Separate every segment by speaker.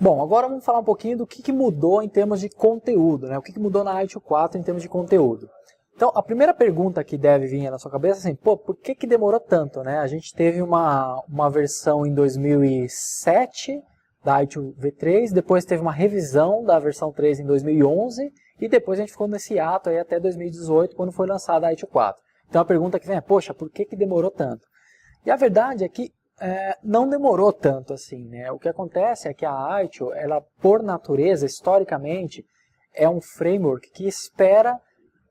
Speaker 1: Bom, agora vamos falar um pouquinho do que mudou em termos de conteúdo, né? O que mudou na ITIL 4 em termos de conteúdo. Então, a primeira pergunta que deve vir na sua cabeça é assim, pô, por que demorou tanto, né? A gente teve uma versão em 2007 da ITIL V3, depois teve uma revisão da versão 3 em 2011 e depois a gente ficou nesse ato aí até 2018, quando foi lançada a ITIL 4. Então a pergunta que vem é, poxa, por que demorou tanto? E a verdade é que não demorou tanto assim, né? O que acontece é que a ITIL, ela por natureza, historicamente, é um framework que espera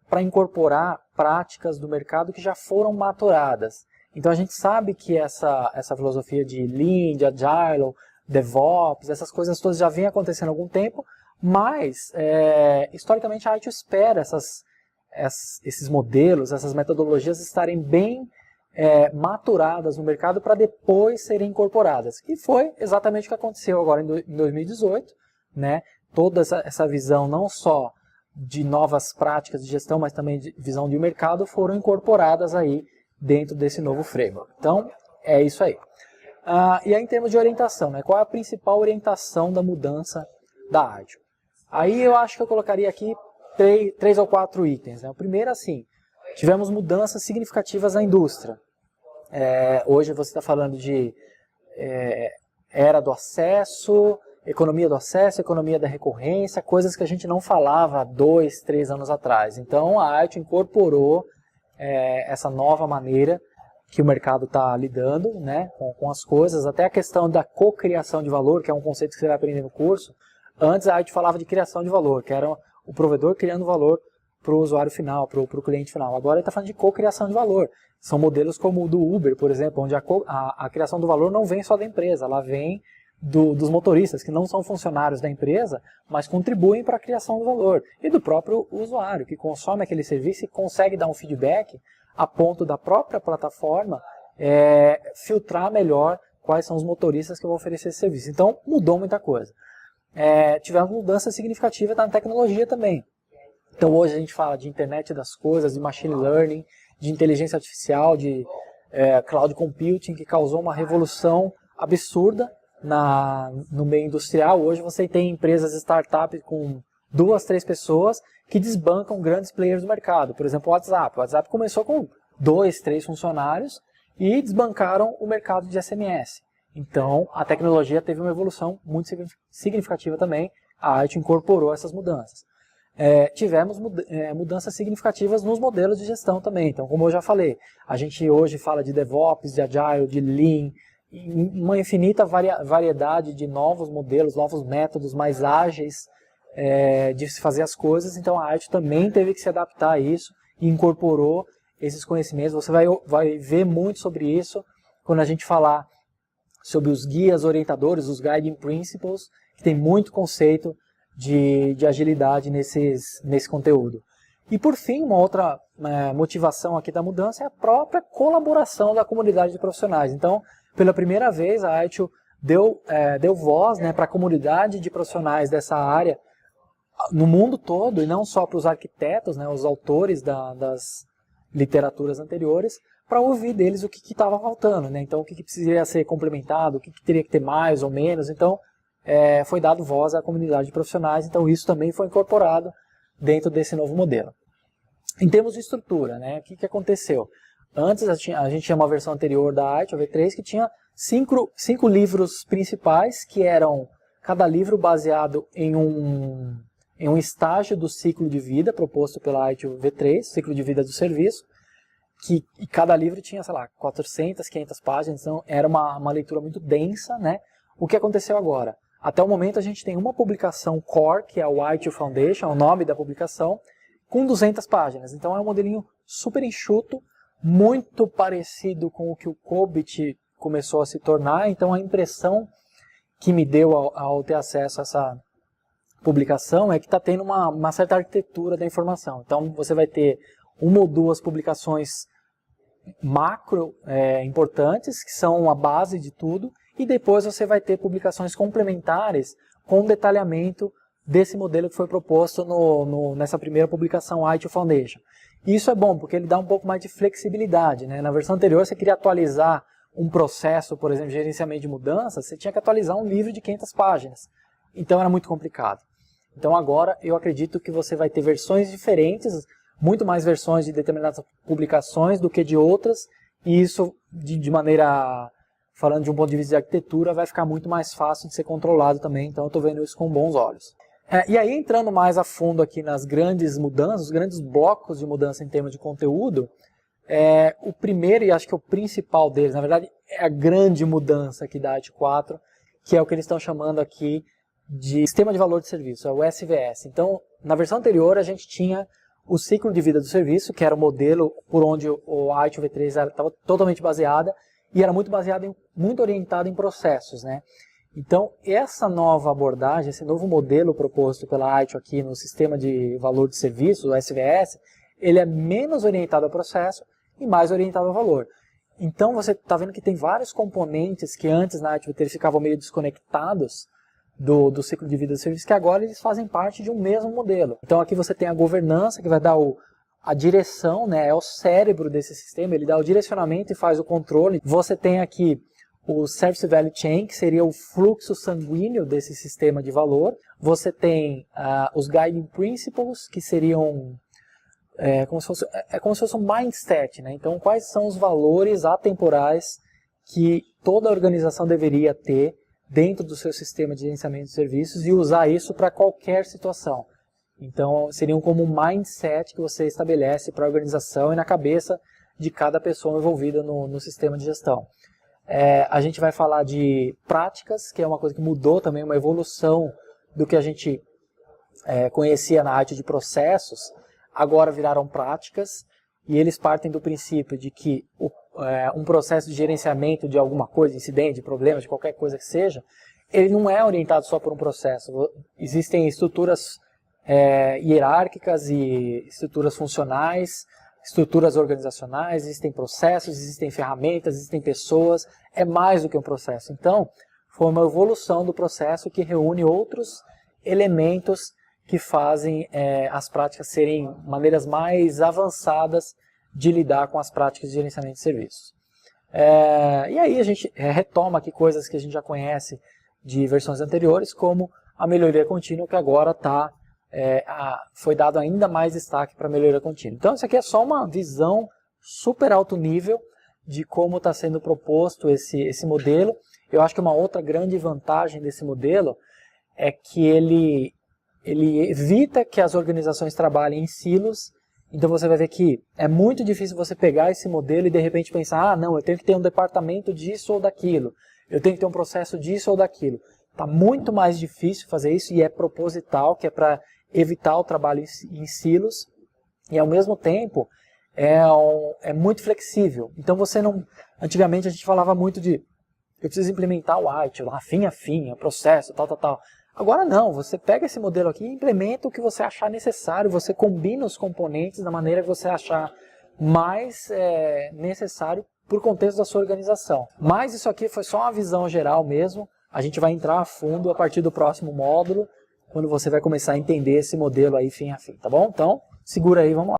Speaker 1: para incorporar práticas do mercado que já foram maturadas. Então a gente sabe que essa filosofia de Lean, de Agile, DevOps, essas coisas todas já vem acontecendo há algum tempo, mas historicamente a ITIL espera esses modelos, essas metodologias estarem bem maturadas no mercado para depois serem incorporadas. E foi exatamente o que aconteceu agora em 2018, né? Toda essa visão não só de novas práticas de gestão, mas também de visão de mercado, foram incorporadas aí dentro desse novo framework. Então, é isso aí. E aí, em termos de orientação, né, qual é a principal orientação da mudança da ITIL? Aí eu acho que eu colocaria aqui três ou quatro itens. Né? O primeiro, assim, tivemos mudanças significativas na indústria. Hoje você está falando de era do acesso, economia do acesso, economia da recorrência, coisas que a gente não falava há 2, 3 anos atrás. Então a ITIL incorporou essa nova maneira que o mercado está lidando, né, com as coisas, até a questão da cocriação de valor, que é um conceito que você vai aprender no curso. Antes a ITIL falava de criação de valor, que era o provedor criando valor para o usuário final, para o cliente final. Agora ele está falando de cocriação de valor. São modelos como o do Uber, por exemplo, onde a criação do valor não vem só da empresa, ela vem dos motoristas, que não são funcionários da empresa, mas contribuem para a criação do valor. E do próprio usuário, que consome aquele serviço e consegue dar um feedback a ponto da própria plataforma filtrar melhor quais são os motoristas que vão oferecer esse serviço. Então, mudou muita coisa. Tivemos mudança significativa na tecnologia também. Então, hoje a gente fala de internet das coisas, de machine learning, de inteligência artificial, de cloud computing, que causou uma revolução absurda no meio industrial. Hoje você tem empresas startups com 2, 3 pessoas que desbancam grandes players do mercado. Por exemplo, o WhatsApp. O WhatsApp começou com 2, 3 funcionários e desbancaram o mercado de SMS. Então, a tecnologia teve uma evolução muito significativa também. A ITIL incorporou essas mudanças. Tivemos mudanças significativas nos modelos de gestão também. Então, como eu já falei, a gente hoje fala de DevOps, de Agile, de Lean, uma infinita variedade de novos modelos, novos métodos mais ágeis de se fazer as coisas. Então a ITIL também teve que se adaptar a isso e incorporou esses conhecimentos. Você vai ver muito sobre isso quando a gente falar sobre os guias orientadores, os Guiding Principles, que tem muito conceito de agilidade nesse conteúdo. E por fim, uma outra motivação aqui da mudança é a própria colaboração da comunidade de profissionais. Então, pela primeira vez, a ITIL deu voz, né, para a comunidade de profissionais dessa área no mundo todo, e não só para os arquitetos, né, os autores das literaturas anteriores, para ouvir deles o que estava faltando. Né? Então, o que precisaria ser complementado, o que teria que ter mais ou menos. Então, foi dado voz à comunidade de profissionais, então isso também foi incorporado dentro desse novo modelo. Em termos de estrutura, né, o que aconteceu? Antes a gente tinha uma versão anterior da ITIL V3 que tinha 5 livros principais, que eram cada livro baseado em um estágio do ciclo de vida proposto pela ITIL V3, ciclo de vida do serviço, e cada livro tinha, sei lá, 400, 500 páginas, então era uma leitura muito densa, né? O que aconteceu agora? Até o momento a gente tem uma publicação core, que é o ITIL Foundation, o nome da publicação, com 200 páginas. Então é um modelinho super enxuto, muito parecido com o que o COBIT começou a se tornar. Então a impressão que me deu ao ter acesso a essa publicação é que está tendo uma certa arquitetura da informação. Então você vai ter 1 ou 2 publicações macro importantes, que são a base de tudo, e depois você vai ter publicações complementares com detalhamento desse modelo que foi proposto nessa primeira publicação ITIL Foundation. E isso é bom, porque ele dá um pouco mais de flexibilidade. Né? Na versão anterior, você queria atualizar um processo, por exemplo, de gerenciamento de mudanças, você tinha que atualizar um livro de 500 páginas. Então era muito complicado. Então agora eu acredito que você vai ter versões diferentes, muito mais versões de determinadas publicações do que de outras, e isso de maneira, falando de um ponto de vista de arquitetura, vai ficar muito mais fácil de ser controlado também, então eu estou vendo isso com bons olhos. E aí entrando mais a fundo aqui nas grandes mudanças, os grandes blocos de mudança em termos de conteúdo, o primeiro e acho que o principal deles, na verdade é a grande mudança aqui da ITIL 4, que é o que eles estão chamando aqui de Sistema de Valor de Serviço, é o SVS. Então, na versão anterior a gente tinha o ciclo de vida do serviço, que era o modelo por onde o ITIL V3 estava totalmente baseada, e era muito orientado em processos, né? Então, essa nova abordagem, esse novo modelo proposto pela ITIL aqui no Sistema de Valor de Serviço, o SVS, ele é menos orientado ao processo e mais orientado ao valor. Então, você está vendo que tem vários componentes que antes na ITIL V3 ficavam meio desconectados do ciclo de vida do serviço, que agora eles fazem parte de um mesmo modelo. Então aqui você tem a governança, que vai dar a direção, né, é o cérebro desse sistema, ele dá o direcionamento e faz o controle. Você tem aqui o Service Value Chain, que seria o fluxo sanguíneo desse sistema de valor. Você tem os Guiding Principles, que seriam como se fosse um mindset, né? Então quais são os valores atemporais que toda organização deveria ter dentro do seu sistema de gerenciamento de serviços e usar isso para qualquer situação. Então, seriam como um mindset que você estabelece para a organização e na cabeça de cada pessoa envolvida no sistema de gestão. A gente vai falar de práticas, que é uma coisa que mudou também, uma evolução do que a gente conhecia na arte de processos, agora viraram práticas, e eles partem do princípio de que um processo de gerenciamento de alguma coisa, incidente, de problema, de qualquer coisa que seja, ele não é orientado só por um processo. Existem estruturas hierárquicas e estruturas funcionais, estruturas organizacionais, existem processos, existem ferramentas, existem pessoas, é mais do que um processo. Então, foi uma evolução do processo que reúne outros elementos que fazem as práticas serem maneiras mais avançadas de lidar com as práticas de gerenciamento de serviços. E aí a gente retoma aqui coisas que a gente já conhece de versões anteriores, como a melhoria contínua, que agora foi dado ainda mais destaque para a melhoria contínua. Então isso aqui é só uma visão super alto nível de como está sendo proposto esse modelo. Eu acho que uma outra grande vantagem desse modelo é que ele evita que as organizações trabalhem em silos. Então você vai ver que é muito difícil você pegar esse modelo e de repente pensar, não, eu tenho que ter um departamento disso ou daquilo, eu tenho que ter um processo disso ou daquilo. Está muito mais difícil fazer isso e é proposital, que é para evitar o trabalho em silos e ao mesmo tempo é muito flexível. Então você não... Antigamente a gente falava muito de eu preciso implementar o ITIL, fim a fim, processo, tal. Agora não, você pega esse modelo aqui e implementa o que você achar necessário, você combina os componentes da maneira que você achar mais necessário por contexto da sua organização. Mas isso aqui foi só uma visão geral mesmo, a gente vai entrar a fundo a partir do próximo módulo, quando você vai começar a entender esse modelo aí fim a fim, tá bom? Então, segura aí, vamos lá.